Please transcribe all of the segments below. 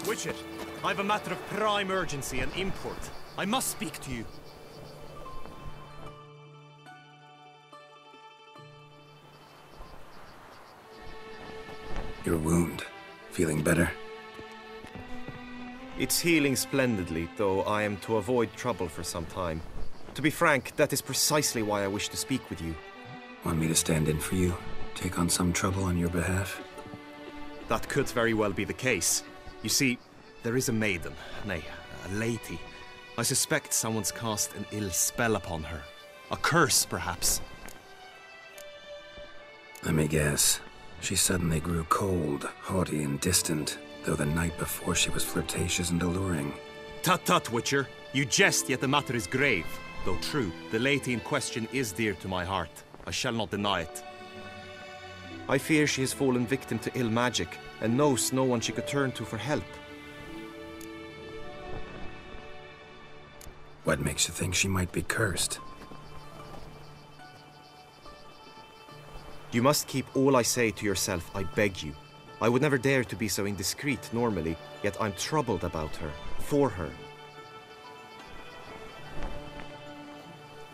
Witcher, I've a matter of prime urgency and import. I must speak to you. Your wound. Feeling better? It's healing splendidly, though I am to avoid trouble for some time. To be frank, that is precisely why I wish to speak with you. Want me to stand in for you? Take on some trouble on your behalf? That could very well be the case. You see, there is a maiden, nay, a lady. I suspect someone's cast an ill spell upon her. A curse, perhaps. Let me guess. She suddenly grew cold, haughty, and distant, though the night before she was flirtatious and alluring. Tut tut, Witcher. You jest, yet the matter is grave. Though true, the lady in question is dear to my heart. I shall not deny it. I fear she has fallen victim to ill magic, and knows no one she could turn to for help. What makes you think she might be cursed? You must keep all I say to yourself, I beg you. I would never dare to be so indiscreet normally, yet I'm troubled about her, for her.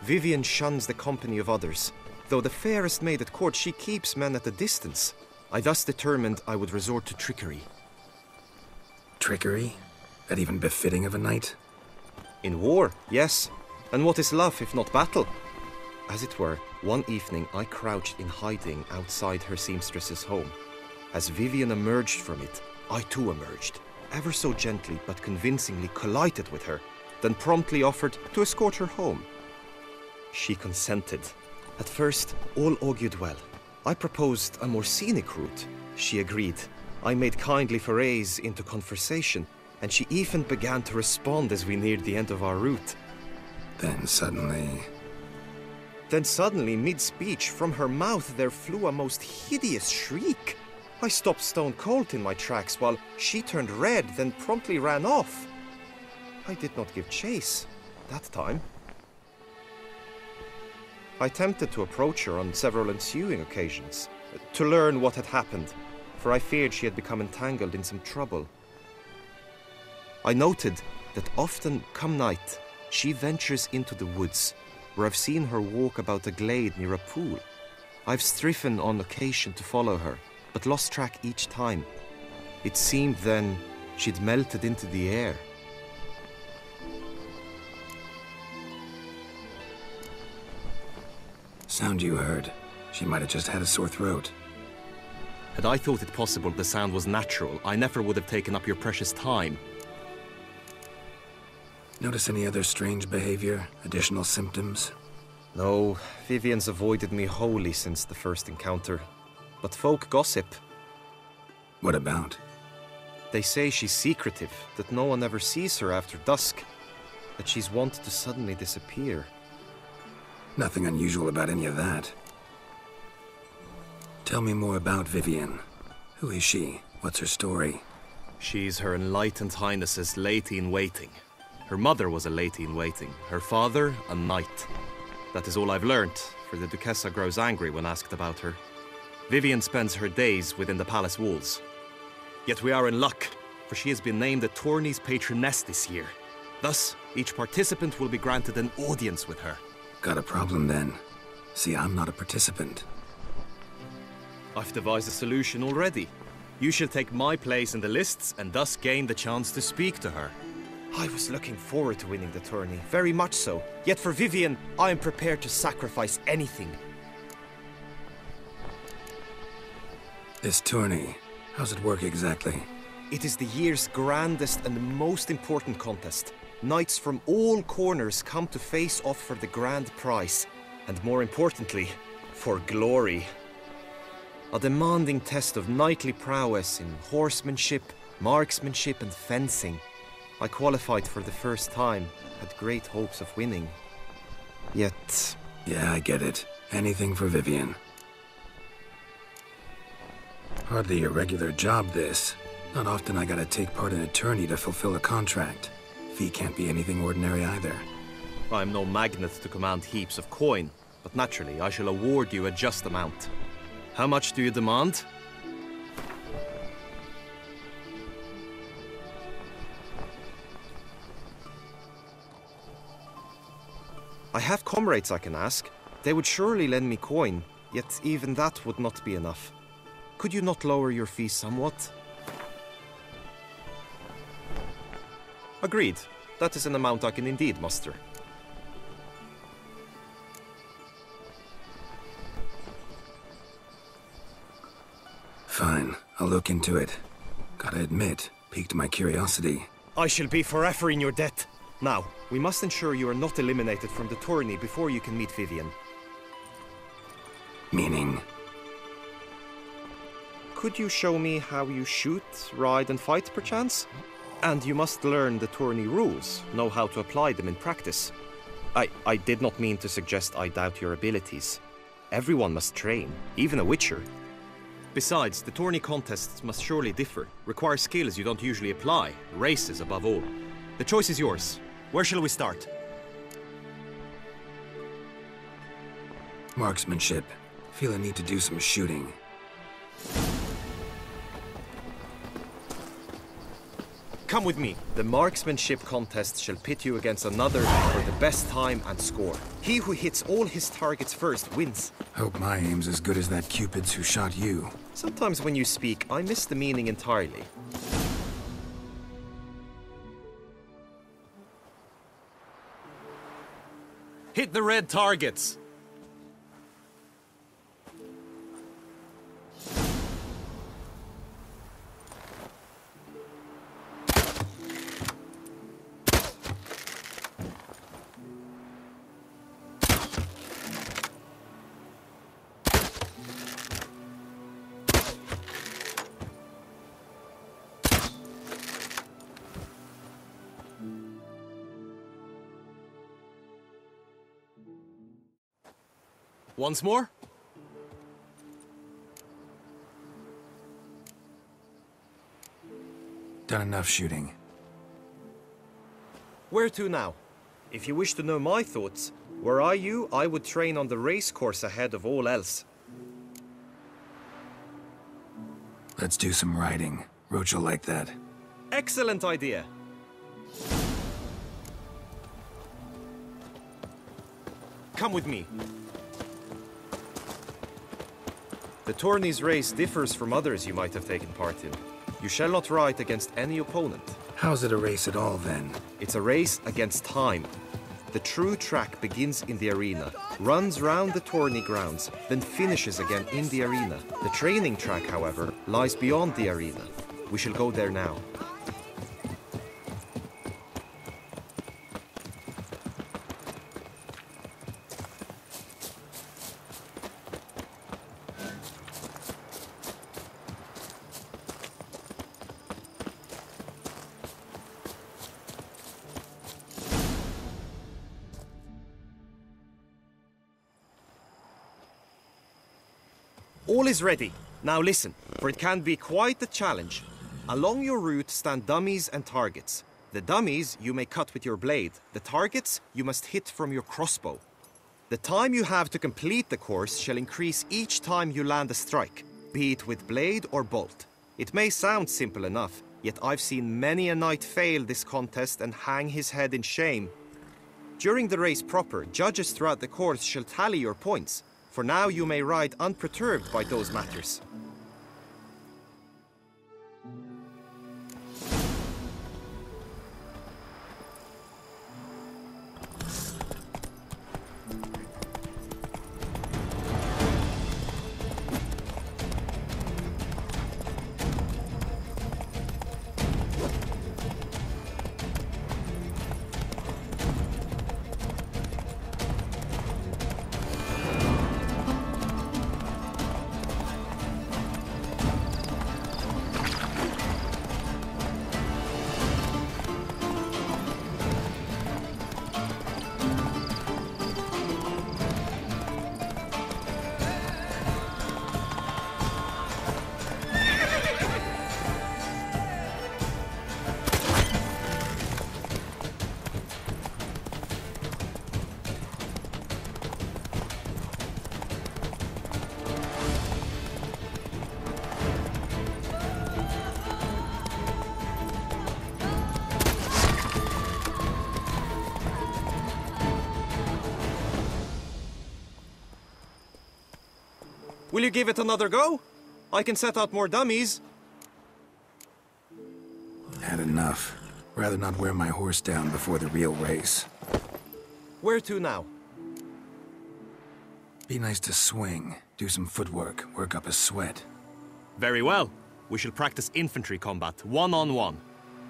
Vivian shuns the company of others. Though the fairest maid at court, she keeps men at a distance. I thus determined I would resort to trickery. Trickery? That even befitting of a knight? In war, yes. And what is love if not battle? As it were, one evening I crouched in hiding outside her seamstress's home. As Vivian emerged from it, I too emerged, ever so gently but convincingly collided with her, then promptly offered to escort her home. She consented. At first, all augured well. I proposed a more scenic route. She agreed. I made kindly forays into conversation, and she even began to respond as we neared the end of our route. Then suddenly, mid-speech, from her mouth there flew a most hideous shriek. I stopped stone cold in my tracks while she turned red, then promptly ran off. I did not give chase that time. I attempted to approach her on several ensuing occasions, to learn what had happened, for I feared she had become entangled in some trouble. I noted that often, come night, she ventures into the woods, where I've seen her walk about a glade near a pool. I've striven on occasion to follow her, but lost track each time. It seemed then she'd melted into the air. sound you heard. She might have just had a sore throat. Had I thought it possible the sound was natural, I never would have taken up your precious time. Notice any other strange behavior? Additional symptoms? No, Vivian's avoided me wholly since the first encounter. But folk gossip. What about? They say she's secretive, that no one ever sees her after dusk, that she's wont to suddenly disappear. Nothing unusual about any of that. Tell me more about Vivian. Who is she? What's her story? She's Her Enlightened Highness's lady-in-waiting. Her mother was a lady-in-waiting, her father a knight. That is all I've learnt, for the Duchessa grows angry when asked about her. Vivian spends her days within the palace walls. Yet we are in luck, for she has been named the tourney's patroness this year. Thus, each participant will be granted an audience with her. Got a problem then. See, I'm not a participant. I've devised a solution already. You shall take my place in the lists and thus gain the chance to speak to her. I was looking forward to winning the tourney, very much so. Yet for Vivian, I am prepared to sacrifice anything. This tourney, how's it work exactly? It is the year's grandest and most important contest. Knights from all corners come to face off for the grand prize. And more importantly, for glory. A demanding test of knightly prowess in horsemanship, marksmanship and fencing. I qualified for the first time, had great hopes of winning. Yet... Yeah, I get it. Anything for Vivian. Hardly a regular job, this. Not often I gotta take part in a tourney to fulfill a contract. Fee can't be anything ordinary either. I'm no magnet to command heaps of coin, but naturally I shall award you a just amount. How much do you demand? I have comrades I can ask. They would surely lend me coin, yet even that would not be enough. Could you not lower your fees somewhat? Agreed. That is an amount I can indeed muster. Fine, I'll look into it. Gotta admit, piqued my curiosity. I shall be forever in your debt. Now, we must ensure you are not eliminated from the tourney before you can meet Vivian. Meaning? Could you show me how you shoot, ride and fight, perchance? And you must learn the tourney rules, know how to apply them in practice. I did not mean to suggest I doubt your abilities. Everyone must train, even a witcher. Besides, the tourney contests must surely differ, require skills you don't usually apply, races above all. The choice is yours. Where shall we start? Marksmanship. Feel a need to do some shooting. Come with me. The marksmanship contest shall pit you against another for the best time and score. He who hits all his targets first wins. Hope my aim's as good as that Cupid's who shot you. Sometimes when you speak, I miss the meaning entirely. Hit the red targets! Once more? Done enough shooting. Where to now? If you wish to know my thoughts, were I you, I would train on the race course ahead of all else. Let's do some riding. Roach will like that. Excellent idea! Come with me. The tourney's race differs from others you might have taken part in. You shall not ride against any opponent. How's it a race at all, then? It's a race against time. The true track begins in the arena, runs round the tourney grounds, then finishes again in the arena. The training track, however, lies beyond the arena. We shall go there now. All is ready. Now listen, for it can be quite a challenge. Along your route stand dummies and targets. The dummies you may cut with your blade. The targets you must hit from your crossbow. The time you have to complete the course shall increase each time you land a strike, be it with blade or bolt. It may sound simple enough, yet I've seen many a knight fail this contest and hang his head in shame. During the race proper, judges throughout the course shall tally your points. For now you may ride unperturbed by those matters. Will you give it another go? I can set out more dummies. Had enough. Rather not wear my horse down before the real race. Where to now? Be nice to swing, do some footwork, work up a sweat. Very well. We shall practice infantry combat, one-on-one.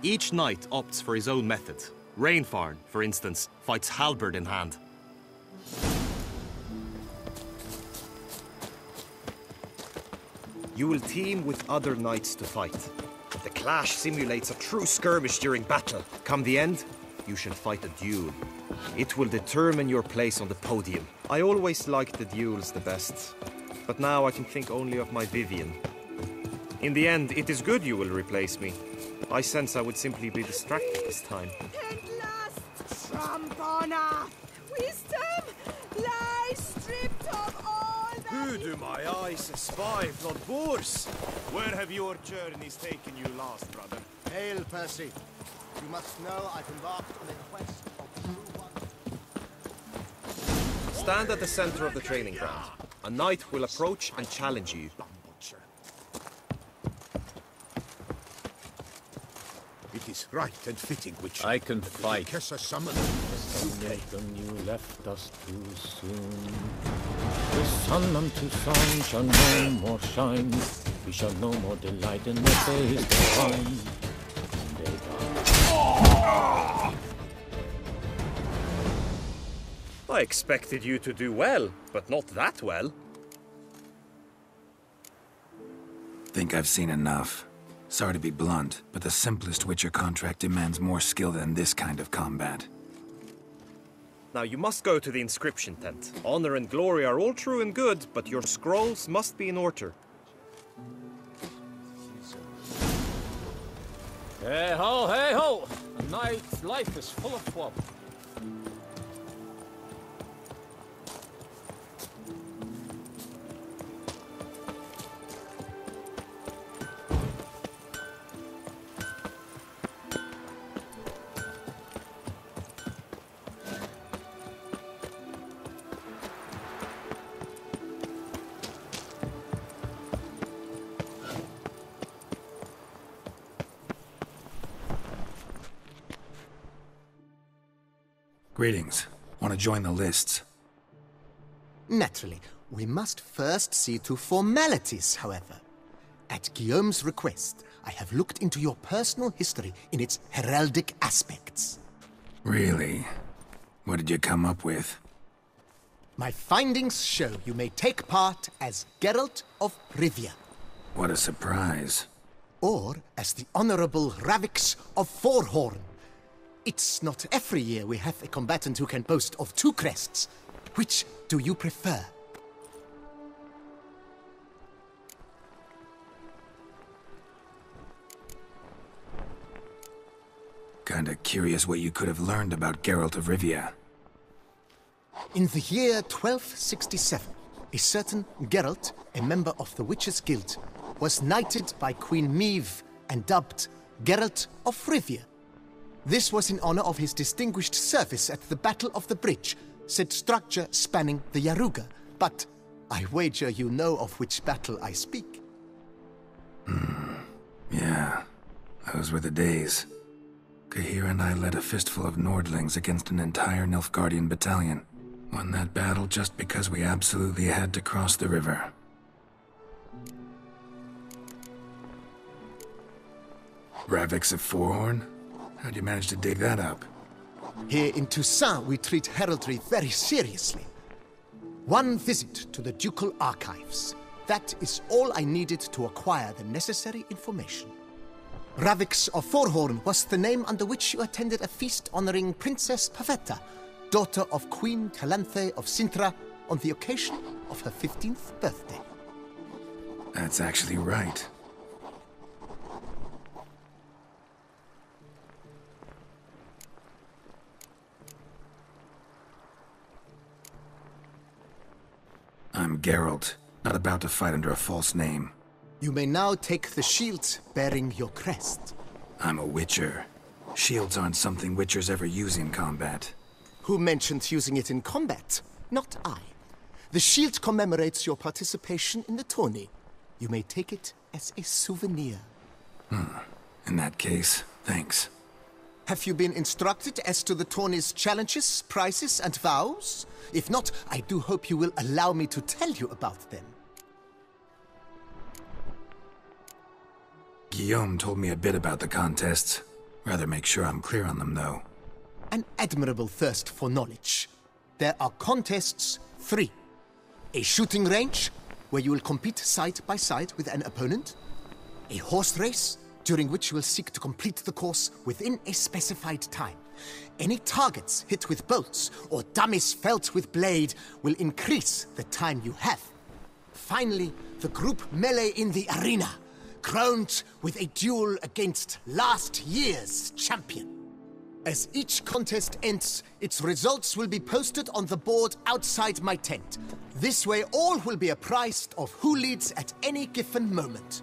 Each knight opts for his own method. Rainfarn, for instance, fights halberd in hand. You will team with other knights to fight. The clash simulates a true skirmish during battle. Come the end, you shall fight a duel. It will determine your place on the podium. I always liked the duels the best, but now I can think only of my Vivian. In the end, it is good you will replace me. I sense I would simply be distracted this time. At last, Trampana! Wisdom lies stripped of all that... Who do my eyes espy, not boors? Where have your journeys taken you last, brother? Hail, Percy. You must know I've embarked on a quest of true wonder. Stand at the center of the training ground. A knight will approach and challenge you. It is right and fitting which I can fight. Kessa summoned. You left us too soon. The sun unto sun shall no more shine. We shall no more delight in the days divine. I expected you to do well, but not that well. Think I've seen enough. Sorry to be blunt, but the simplest Witcher contract demands more skill than this kind of combat. Now you must go to the inscription tent. Honor and glory are all true and good, but your scrolls must be in order. Hey ho, hey ho! A knight's life is full of trouble. Greetings. Want to join the lists? Naturally, we must first see to formalities, however. At Guillaume's request, I have looked into your personal history in its heraldic aspects. Really? What did you come up with? My findings show you may take part as Geralt of Rivia, What a surprise. or as the Honorable Ravix of Forhorn. It's not every year we have a combatant who can boast of 2 crests. Which do you prefer? Kinda curious what you could have learned about Geralt of Rivia. In the year 1267, a certain Geralt, a member of the Witches' Guild, was knighted by Queen Meve and dubbed Geralt of Rivia. This was in honor of his distinguished service at the Battle of the Bridge, said structure spanning the Yaruga. But I wager you know of which battle I speak. Yeah, those were the days. Kahir and I led a fistful of Nordlings against an entire Nilfgaardian battalion. Won that battle just because we absolutely had to cross the river. Ravix of Forhorn? How'd you manage to dig that up? Here in Toussaint, we treat heraldry very seriously. One visit to the ducal archives. That is all I needed to acquire the necessary information. Ravix of Forhorn was the name under which you attended a feast honoring Princess Pavetta, daughter of Queen Calanthe of Sintra, on the occasion of her 15th birthday. That's actually right. I'm Geralt, not about to fight under a false name. You may now take the shield bearing your crest. I'm a Witcher. Shields aren't something Witchers ever use in combat. Who mentioned using it in combat? Not I. The shield commemorates your participation in the tourney. You may take it as a souvenir. In that case, thanks. Have you been instructed as to the tourney's challenges, prizes, and vows? If not, I do hope you will allow me to tell you about them. Guillaume told me a bit about the contests. Rather make sure I'm clear on them, though. An admirable thirst for knowledge. There are contests 3. A shooting range, where you will compete side by side with an opponent. A horse race, during which you will seek to complete the course within a specified time. Any targets hit with bolts or dummies felt with blade will increase the time you have. Finally, the group melee in the arena, crowned with a duel against last year's champion. As each contest ends, its results will be posted on the board outside my tent. This way all will be apprised of who leads at any given moment.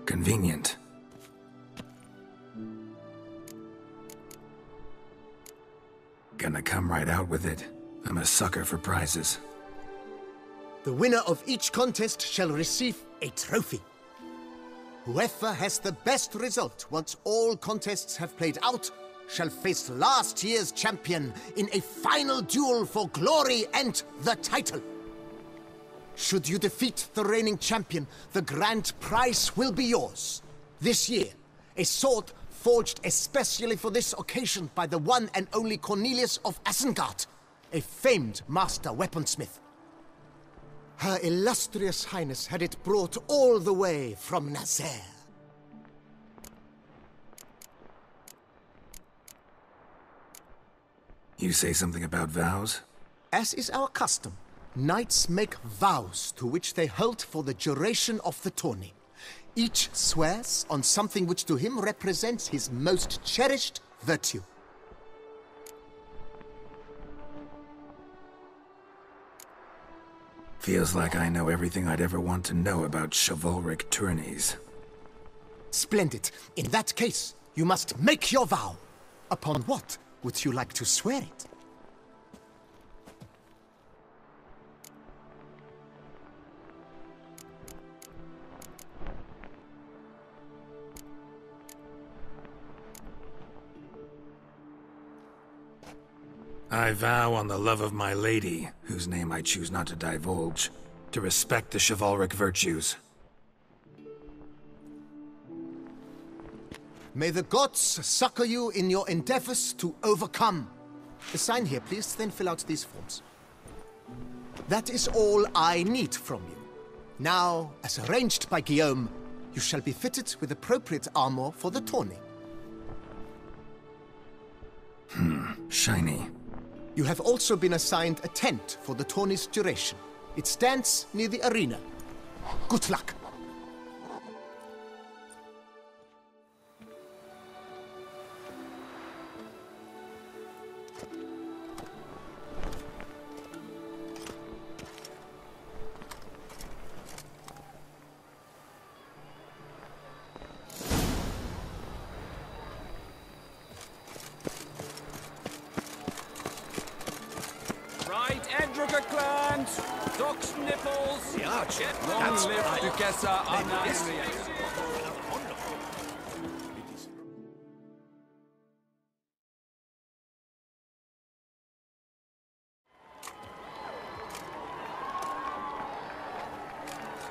Convenient. Gonna come right out with it. I'm a sucker for prizes. The winner of each contest shall receive a trophy. Whoever has the best result once all contests have played out shall face last year's champion in a final duel for glory and the title. Should you defeat the reigning champion, the grand prize will be yours. This year, a sword forged especially for this occasion by the one and only Cornelius of Isengard, a famed master weaponsmith. Her illustrious highness had it brought all the way from Nazaire. You say something about vows? As is our custom, knights make vows to which they hold for the duration of the tourney. Each swears on something which to him represents his most cherished virtue. Feels like I know everything I'd ever want to know about chivalric tourneys. Splendid. In that case, you must make your vow. Upon what would you like to swear it? I vow on the love of my lady, whose name I choose not to divulge, to respect the chivalric virtues. May the gods succor you in your endeavors to overcome. Sign here, please, then fill out these forms. That is all I need from you. Now, as arranged by Guillaume, you shall be fitted with appropriate armor for the tourney. Shiny. You have also been assigned a tent for the tourney's duration. It stands near the arena. Good luck.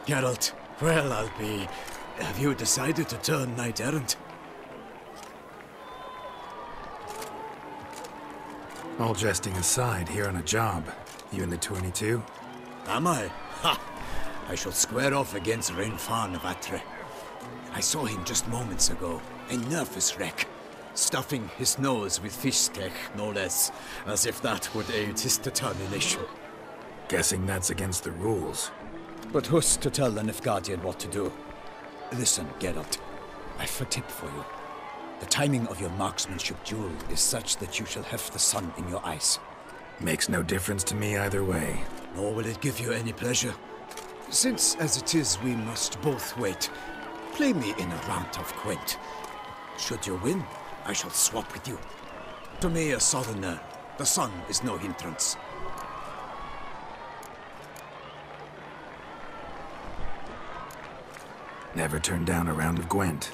Geralt, well, I'll be... Have you decided to turn knight-errant? All jesting aside, here on a job. You in the tourney too? Am I? Ha! I shall square off against Rainfan of Atre. I saw him just moments ago, a nervous wreck, stuffing his nose with fish steak, no less, as if that would aid his determination. Guessing that's against the rules. But who's to tell an Nilfgaardian what to do? Listen, Geralt, I've a tip for you. The timing of your marksmanship duel is such that you shall have the sun in your eyes. Makes no difference to me either way. Nor will it give you any pleasure. Since, as it is, we must both wait, play me in a round of Gwent. Should you win, I shall swap with you. To me, a southerner, The sun is no hindrance. Never turned down a round of Gwent.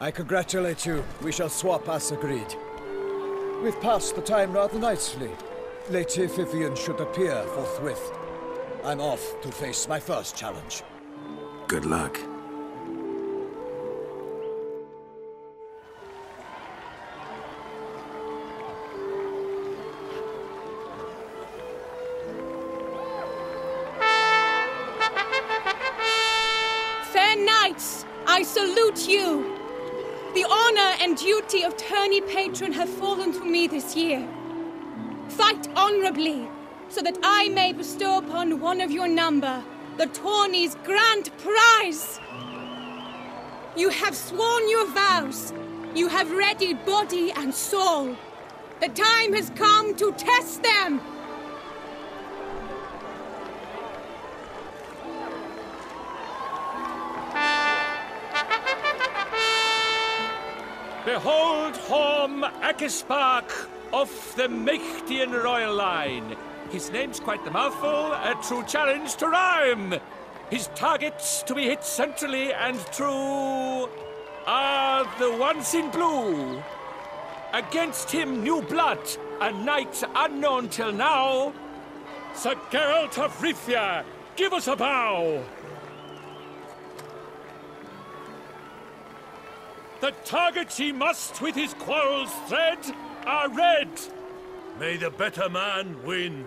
I congratulate you. We shall swap as agreed. We've passed the time rather nicely. Lady Vivian should appear forthwith. I'm off to face my first challenge. Good luck. Fair knights, I salute you. The honor and duty of tourney patron have fallen to me this year. Fight honorably, so that I may bestow upon one of your number the tourney's grand prize. You have sworn your vows. You have readied body and soul. The time has come to test them. Behold Horm Akispark of the Mechtian royal line. His name's quite the mouthful, a true challenge to rhyme. His targets to be hit centrally and true are the ones in blue. Against him new blood, a knight unknown till now. Sir Geralt of Rithia, give us a bow. The targets he must with his quarrels thread are red. May the better man win.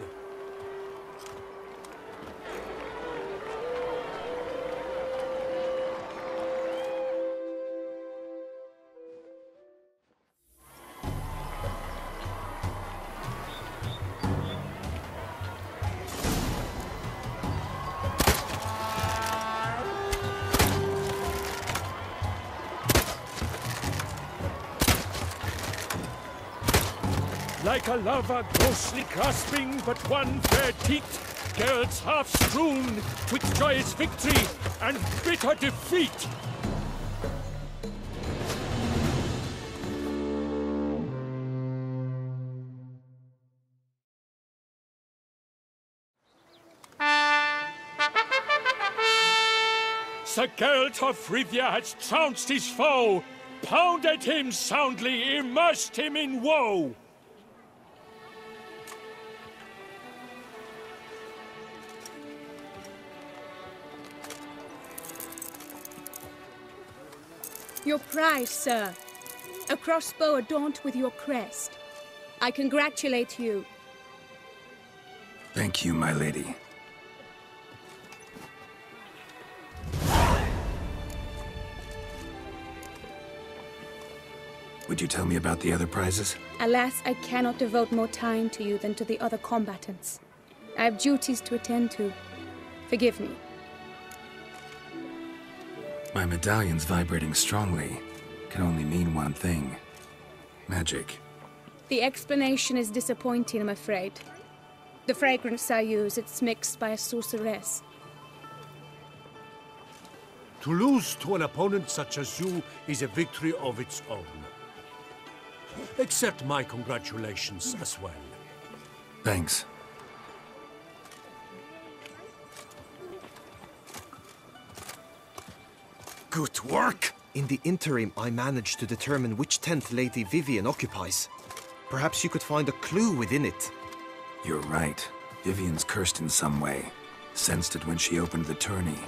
Like a lover ghostly grasping but one fair teat, Geralt's half strewn with joyous victory and bitter defeat. Sir Geralt of Rivia has trounced his foe, pounded him soundly, immersed him in woe. Your prize, sir. A crossbow adorned with your crest. I congratulate you. Thank you, my lady. Would you tell me about the other prizes? Alas, I cannot devote more time to you than to the other combatants. I have duties to attend to. Forgive me. My medallion's vibrating strongly. Can only mean one thing. Magic. The explanation is disappointing, I'm afraid. The fragrance I use, it's mixed by a sorceress. To lose to an opponent such as you is a victory of its own. Accept my congratulations as well. Thanks. Good work! In the interim, I managed to determine which tent Lady Vivian occupies. Perhaps you could find a clue within it. You're right. Vivian's cursed in some way. Sensed it when she opened the tourney.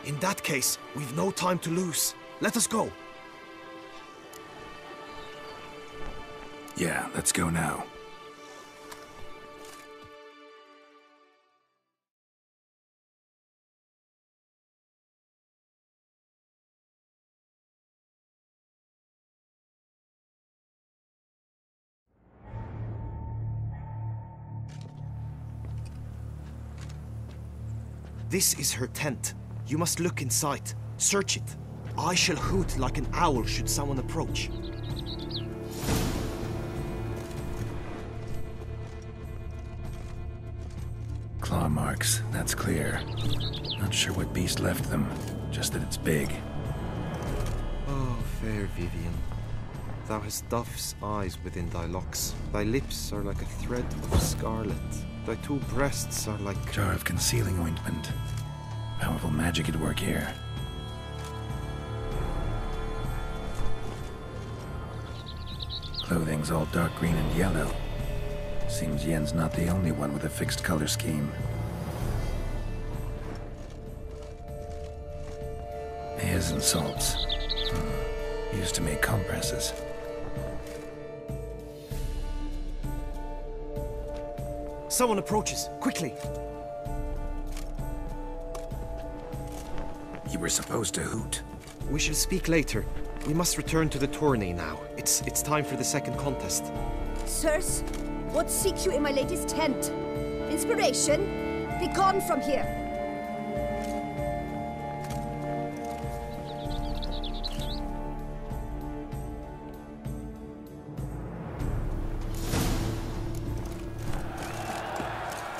In that case, we've no time to lose. Let us go. Yeah, let's go now. This is her tent. You must look inside. Search it. I shall hoot like an owl should someone approach. Claw marks, that's clear. Not sure what beast left them, just that it's big. Oh, fair Vivian. Thou hast dove's eyes within thy locks. Thy lips are like a thread of scarlet. Thy two breasts are like... Jar of concealing ointment. Powerful magic at work here. Clothing's all dark green and yellow. Seems Yen's not the only one with a fixed color scheme. Hairs and salts. Used to make compresses. Someone approaches. Quickly! You were supposed to hoot. We shall speak later. We must return to the tourney now. It's time for the second contest. Sirs, what seeks you in my lady's tent? Inspiration? Be gone from here!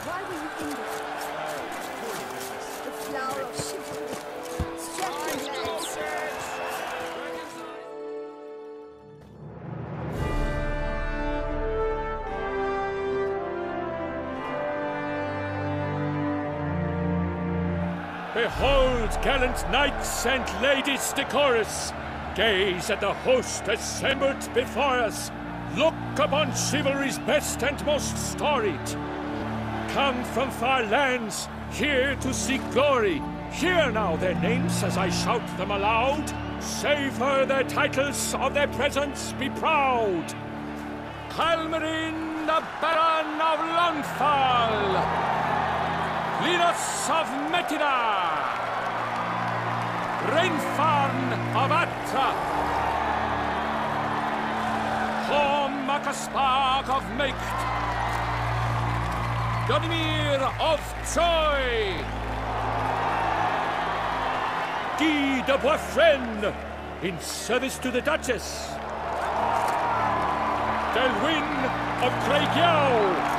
Why were you in this? The flower of chivalry. Strap your legs. Behold, gallant knights and ladies decorous, gaze at the host assembled before us. Look upon chivalry's best and most storied. Come from far lands, here to seek glory. Hear now their names as I shout them aloud. Savor their titles, of their presence be proud. Halmarin, the Baron of Landfall. Linus of Metida, Reinfarn of Atra, Horm Akaspag of Meicht, Donimir of Troy, Guy de Boisfren, in service to the Duchess, Delwyn of Craigiau,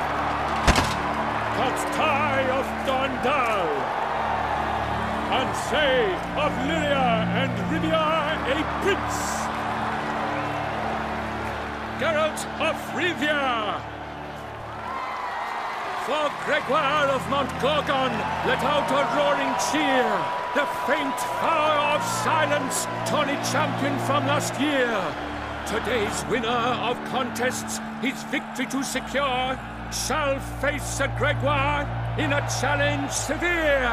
Count Tai of Dondal, Ansay of Lyria and Rivia a prince, Geralt of Rivia, for Gregoire of Mount Gorgon let out a roaring cheer. the faint fire of silence, Tawny champion from last year. Today's winner of contests, his victory to secure, shall face a Gregoire in a challenge severe.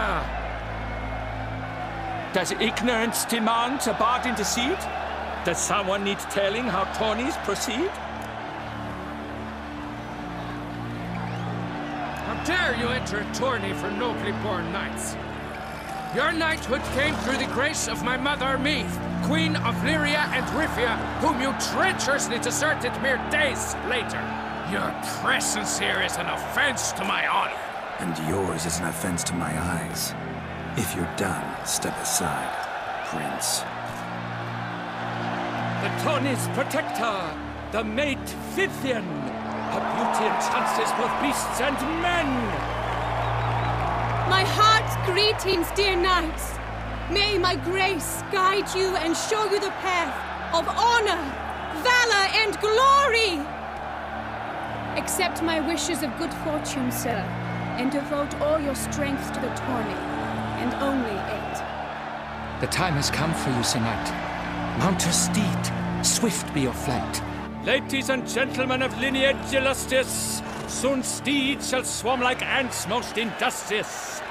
Does ignorance demand a bard intercede? Does someone need telling how tourneys proceed? How dare you enter a tourney for nobly born knights? Your knighthood came through the grace of my mother Meath, Queen of Lyria and Rifia, whom you treacherously deserted mere days later. Your presence here is an offense to my honor. And yours is an offense to my eyes. If you're done, step aside, Prince. The tourney's protector, the mate Vivian, her beauty enhances both beasts and men. My heart's greetings, dear knights. May my grace guide you and show you the path of honor, valor, and glory. Accept my wishes of good fortune, sir, and devote all your strength to the tourney, and only it. The time has come for you, Sir Knight. Mount your steed, swift be your flight. Ladies and gentlemen of lineage illustrious, soon steeds shall swarm like ants most industrious.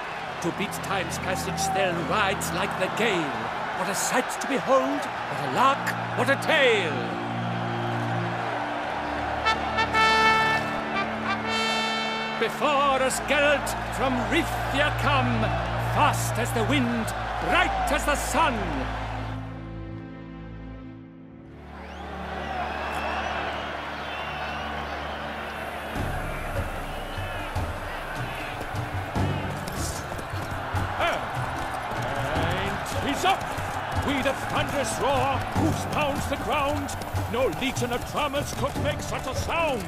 To beat time's passage they'll ride like the gale. What a sight to behold, what a lark, what a tale! Before us Geralt from Rifia come, fast as the wind, bright as the sun. With a thunderous roar, hoofs pounds the ground. No legion of drummers could make such a sound.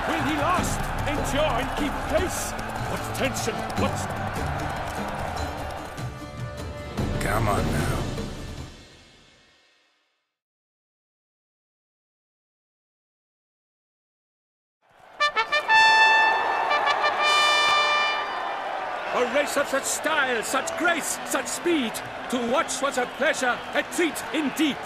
Will he last? Endure and keep pace? What tension? What's... Come on now. A race of such style, such grace, such speed. To watch was a pleasure, a treat indeed.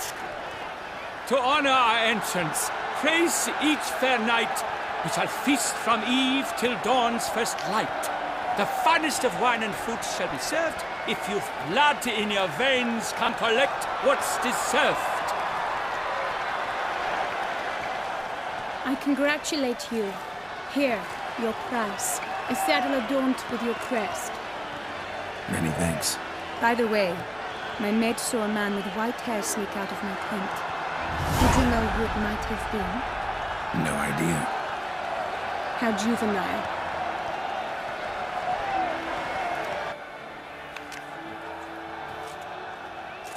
To honor our entrance, praise each fair knight. We shall feast from eve till dawn's first light. The finest of wine and fruit shall be served. If you've blood in your veins, come collect what's deserved. I congratulate you. Here, your price. A saddle adorned with your crest. Many thanks. By the way, my maid saw a man with white hair sneak out of my tent. Did you know who it might have been? No idea. How juvenile.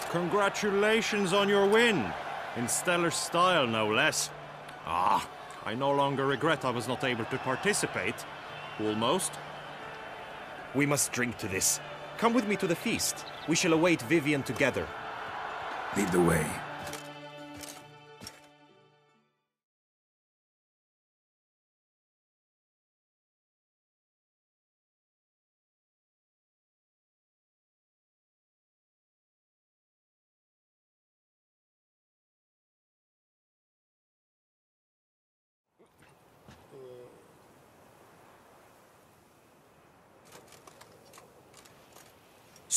Congratulations on your win. In stellar style, no less. Ah, I no longer regret I was not able to participate. Almost. We must drink to this. Come with me to the feast. We shall await Vivian together. Lead the way.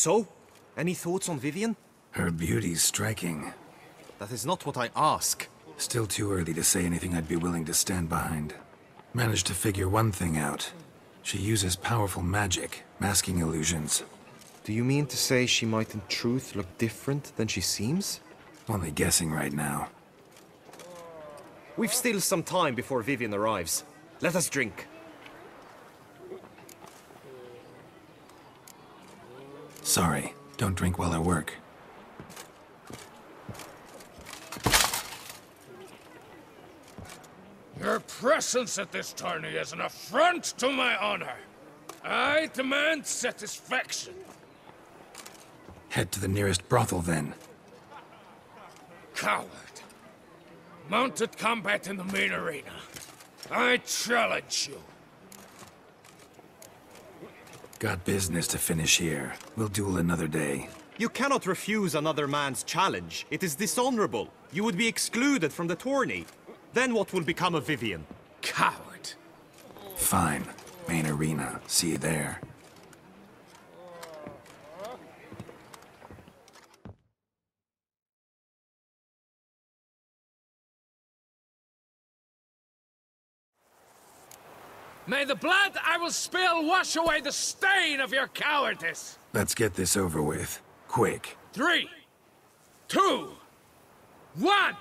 So, any thoughts on Vivian? Her beauty's striking. That is not what I ask. Still too early to say anything I'd be willing to stand behind. Managed to figure one thing out. She uses powerful magic, masking illusions. Do you mean to say she might in truth look different than she seems? Only guessing right now. We've still some time before Vivian arrives. Let us drink. Sorry, don't drink while I work. Your presence at this tourney is an affront to my honor. I demand satisfaction. Head to the nearest brothel, then. Coward. Mounted combat in the main arena. I challenge you. Got business to finish here. We'll duel another day. You cannot refuse another man's challenge. It is dishonorable. You would be excluded from the tourney. Then what will become of Vivian? Coward. Fine. Main arena. See you there. May the blood I will spill wash away the stain of your cowardice! Let's get this over with. Quick. 3, 2, 1!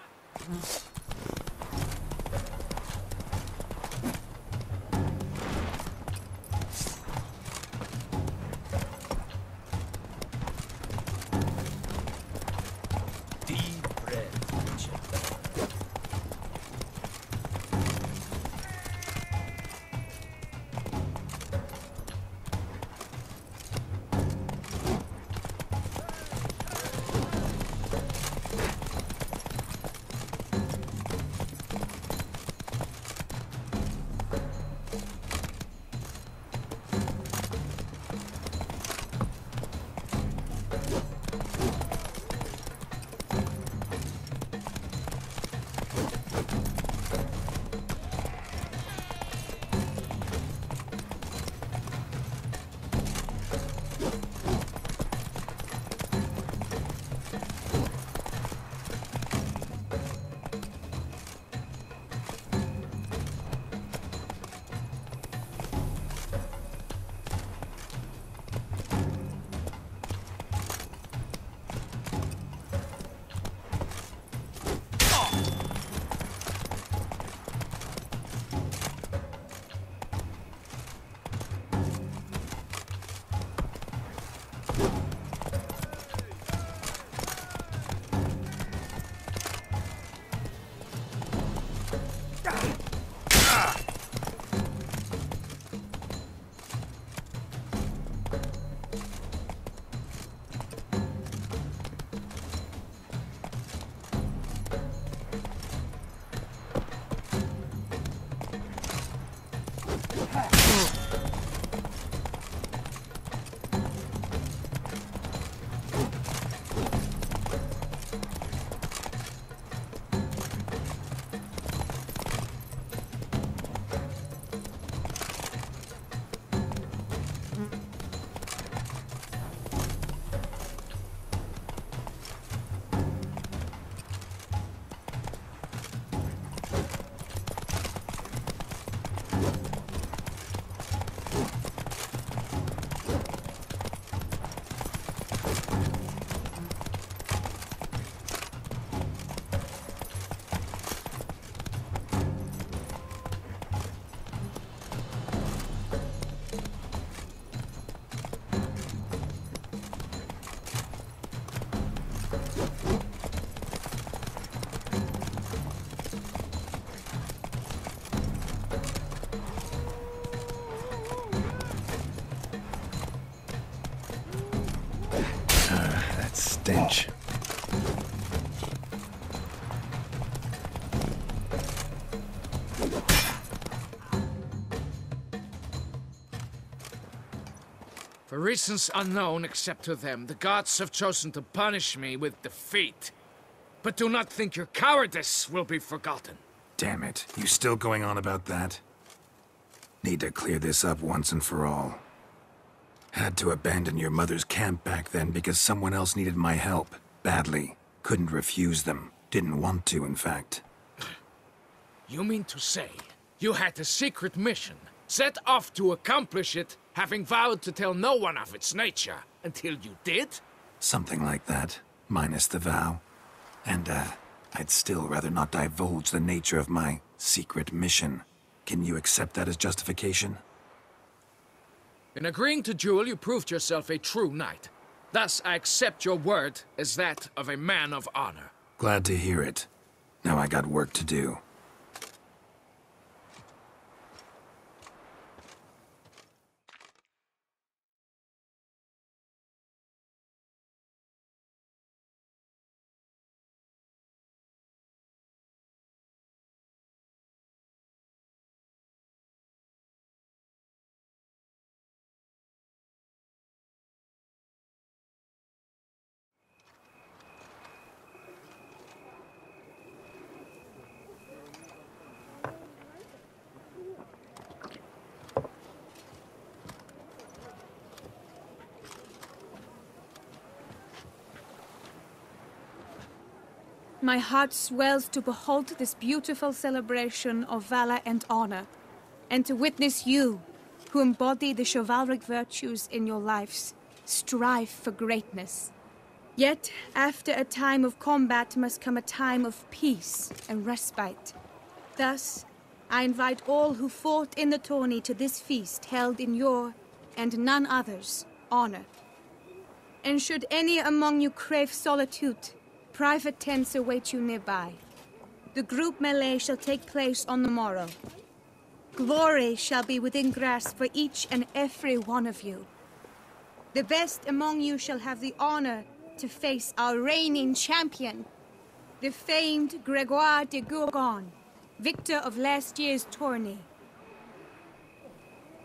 For reasons unknown except to them, the gods have chosen to punish me with defeat. But do not think your cowardice will be forgotten. Damn it, you still going on about that? Need to clear this up once and for all. Had to abandon your mother's camp back then because someone else needed my help, badly. Couldn't refuse them. Didn't want to, in fact. You mean to say, you had a secret mission, set off to accomplish it, having vowed to tell no one of its nature, until you did? Something like that, minus the vow. And, I'd still rather not divulge the nature of my secret mission. Can you accept that as justification? In agreeing to duel, you proved yourself a true knight. Thus, I accept your word as that of a man of honor. Glad to hear it. Now I got work to do. My heart swells to behold this beautiful celebration of valor and honor, and to witness you, who embody the chivalric virtues in your lives, strive for greatness. Yet, after a time of combat must come a time of peace and respite. Thus, I invite all who fought in the tourney to this feast held in your, and none other's, honor. And should any among you crave solitude, private tents await you nearby. The group melee shall take place on the morrow. Glory shall be within grasp for each and every one of you. The best among you shall have the honor to face our reigning champion, the famed Gregoire de Gourgon, victor of last year's tourney.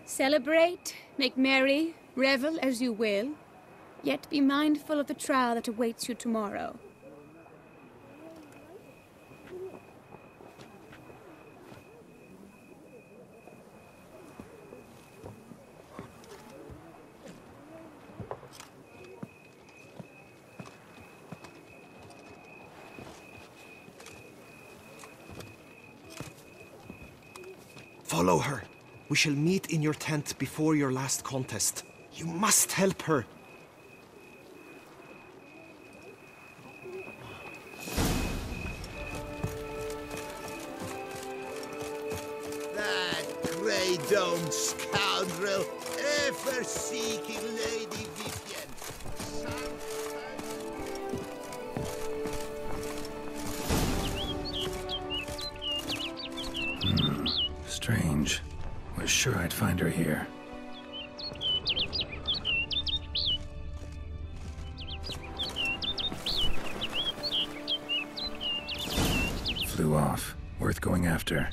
Celebrate, make merry, revel as you will, yet be mindful of the trial that awaits you tomorrow. Follow her. We shall meet in your tent before your last contest. You must help her. That grey-domed scoundrel, ever-seeking Lady Vivienne. Strange. Was sure I'd find her here. Flew off. Worth going after.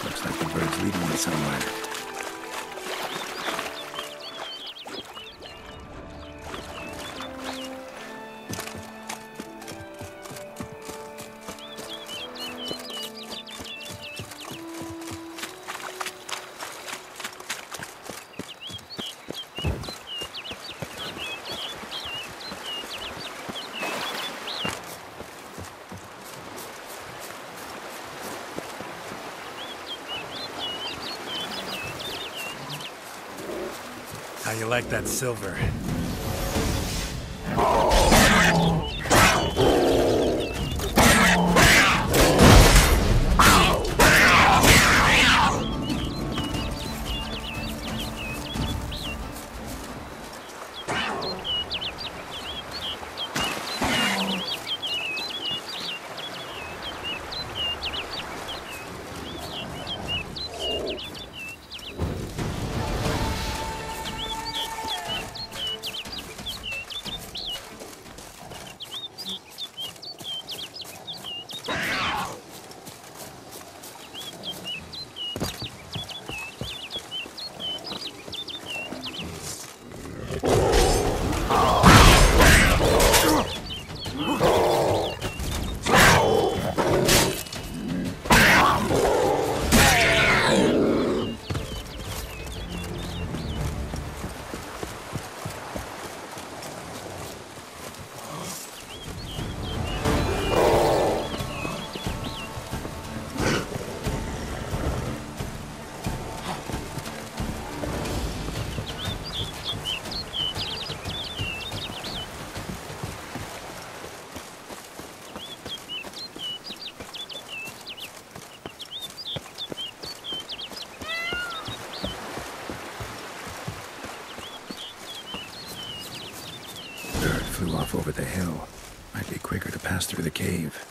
Looks like the bird's leading me somewhere. How you like that silver? flew off over the hill. Might be quicker to pass through the cave.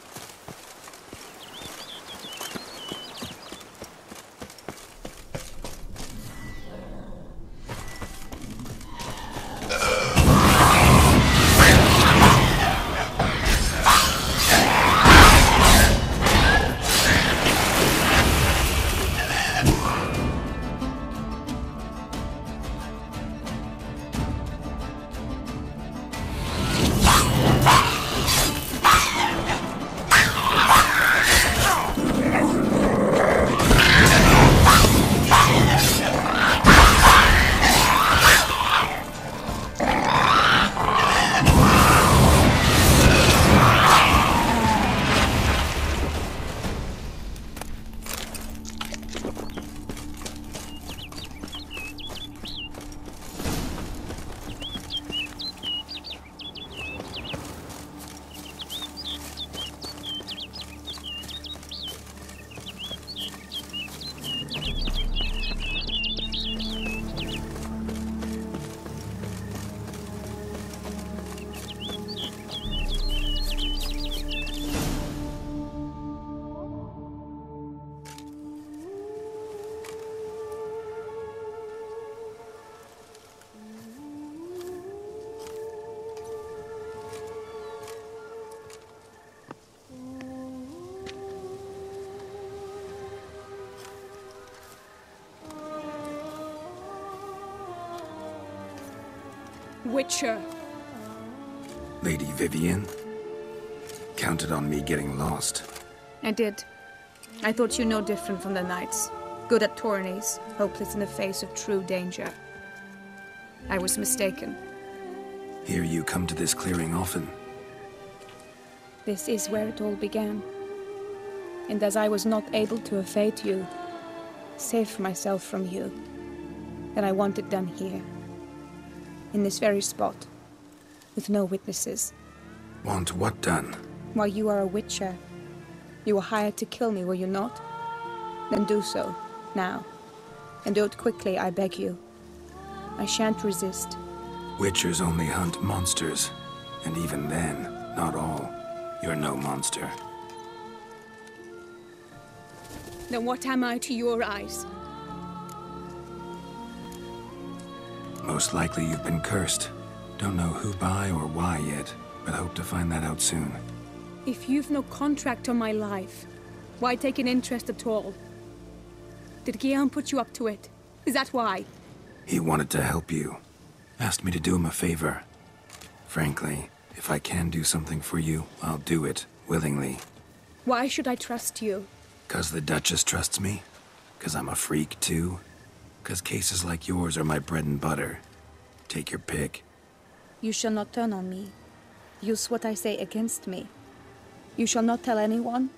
Witcher. Lady Vivian? Counted on me getting lost. I did. I thought you no different from the knights. Good at tourneys, hopeless in the face of true danger. I was mistaken. Hear you come to this clearing often. This is where it all began. And as I was not able to evade you, save myself from you, then I want it done here. In this very spot, with no witnesses. Want what done? While you are a witcher, you were hired to kill me, were you not? Then do so, now. And do it quickly, I beg you. I shan't resist. Witchers only hunt monsters, and even then, not all. You're no monster. Then what am I to your eyes? Most likely you've been cursed. Don't know who by or why yet, but hope to find that out soon. If you've no contract on my life, why take an interest at all? Did Guillaume put you up to it? Is that why? He wanted to help you. Asked me to do him a favor. Frankly, if I can do something for you, I'll do it, willingly. Why should I trust you? 'Cause the Duchess trusts me? 'Cause I'm a freak, too? 'Cause cases like yours are my bread and butter. Take your pick. You shall not turn on me. Use what I say against me. You shall not tell anyone?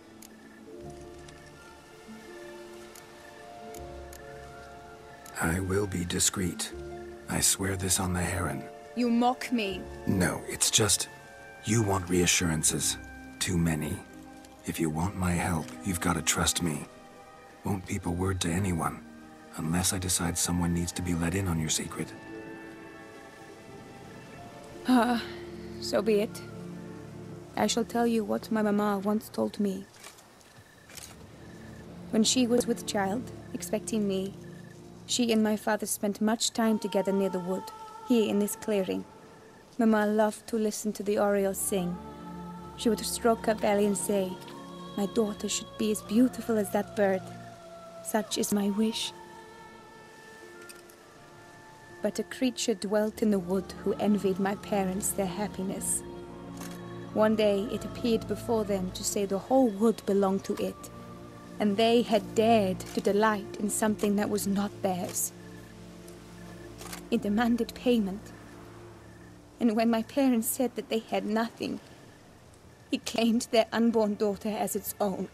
I will be discreet. I swear this on the Heron. You mock me. No, it's just... you want reassurances. Too many. If you want my help, you've got to trust me. Won't peep a word to anyone. Unless I decide someone needs to be let in on your secret. So be it. I shall tell you what my mama once told me. When she was with child, expecting me, she and my father spent much time together near the wood, here in this clearing. Mama loved to listen to the orioles sing. She would stroke her belly and say, "My daughter should be as beautiful as that bird. Such is my wish." But a creature dwelt in the wood who envied my parents their happiness. One day it appeared before them to say the whole wood belonged to it, and they had dared to delight in something that was not theirs. It demanded payment, and when my parents said that they had nothing, it claimed their unborn daughter as its own.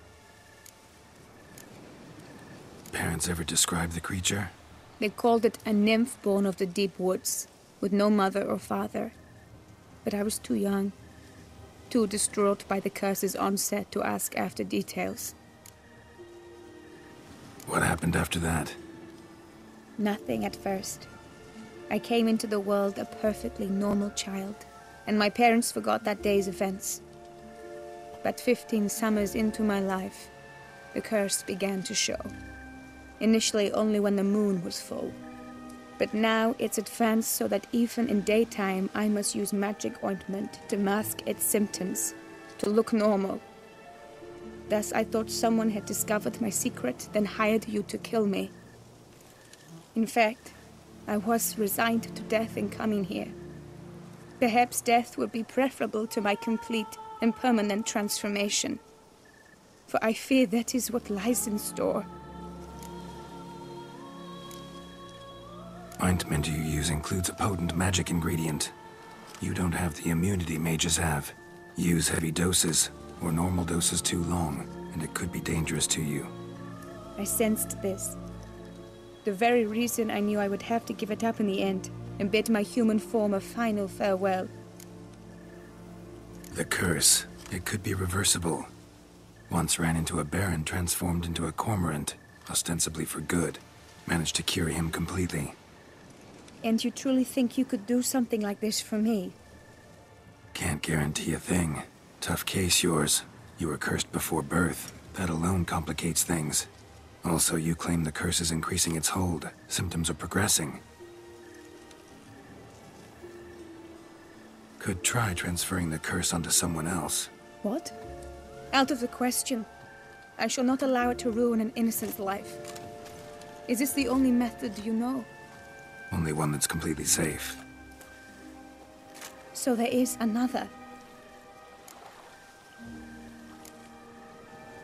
Parents ever describe the creature? They called it a nymph born of the deep woods, with no mother or father. But I was too young, too distraught by the curse's onset to ask after details. What happened after that? Nothing at first. I came into the world a perfectly normal child, and my parents forgot that day's events. But 15 summers into my life, the curse began to show. Initially only when the moon was full. But now it's advanced so that even in daytime I must use magic ointment to mask its symptoms, to look normal. Thus I thought someone had discovered my secret, then hired you to kill me. In fact, I was resigned to death in coming here. Perhaps death would be preferable to my complete and permanent transformation. For I fear that is what lies in store. Ointment you use includes a potent magic ingredient. You don't have the immunity mages have. Use heavy doses, or normal doses too long, and it could be dangerous to you. I sensed this. The very reason I knew I would have to give it up in the end, and bid my human form a final farewell. The curse. It could be reversible. Once ran into a baron transformed into a cormorant, ostensibly for good. Managed to cure him completely. And you truly think you could do something like this for me? Can't guarantee a thing. Tough case, yours. You were cursed before birth. That alone complicates things. Also, you claim the curse is increasing its hold. Symptoms are progressing. Could try transferring the curse onto someone else. What? Out of the question. I shall not allow it to ruin an innocent's life. Is this the only method you know? Only one that's completely safe. So there is another.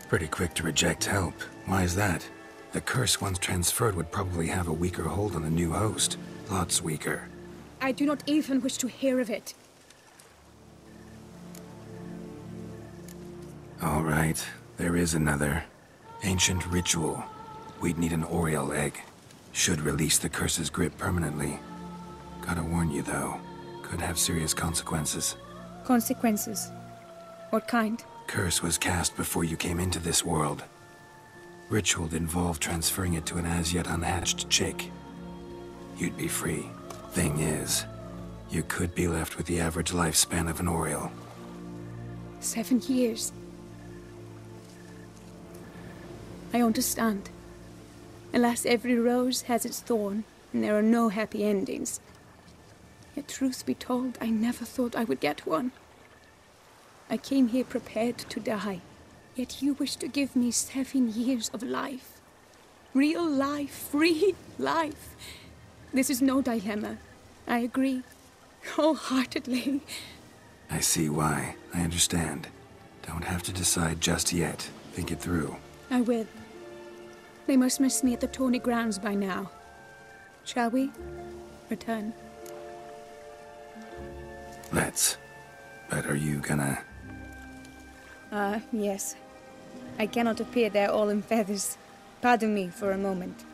Pretty quick to reject help. Why is that? The curse once transferred would probably have a weaker hold on the new host. Lots weaker. I do not even wish to hear of it. All right, there is another. Ancient ritual. We'd need an Oriole egg. Should release the curse's grip permanently. Gotta warn you, though. Could have serious consequences. Consequences? What kind? Curse was cast before you came into this world. Ritual involved transferring it to an as-yet unhatched chick. You'd be free. Thing is, you could be left with the average lifespan of an Oriole. 7 years. I understand. Alas, every rose has its thorn, and there are no happy endings. Yet truth be told, I never thought I would get one. I came here prepared to die, yet you wish to give me 7 years of life. Real life, free life. This is no dilemma. I agree, wholeheartedly. I see why. I understand. Don't have to decide just yet. Think it through. I will. They must miss me at the tourney grounds by now. Shall we return? Let's. But are you gonna... Yes. I cannot appear there all in feathers. Pardon me for a moment.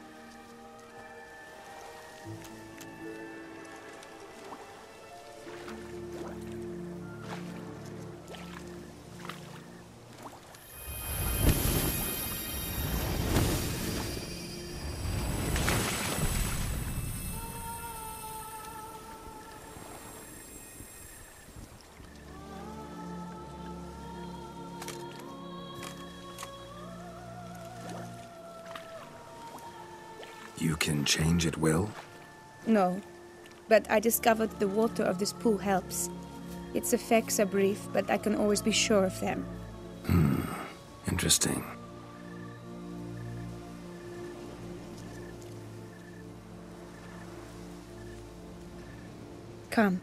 You can change at will? No, but I discovered the water of this pool helps. Its effects are brief, but I can always be sure of them. Interesting. Come.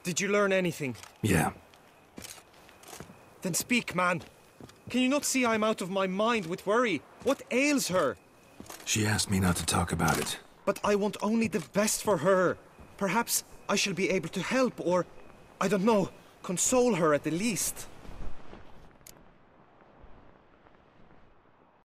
Did you learn anything? Yeah. Then speak, man. Can you not see I'm out of my mind with worry? What ails her? She asked me not to talk about it. But I want only the best for her. Perhaps I shall be able to help or, I don't know, console her at the least.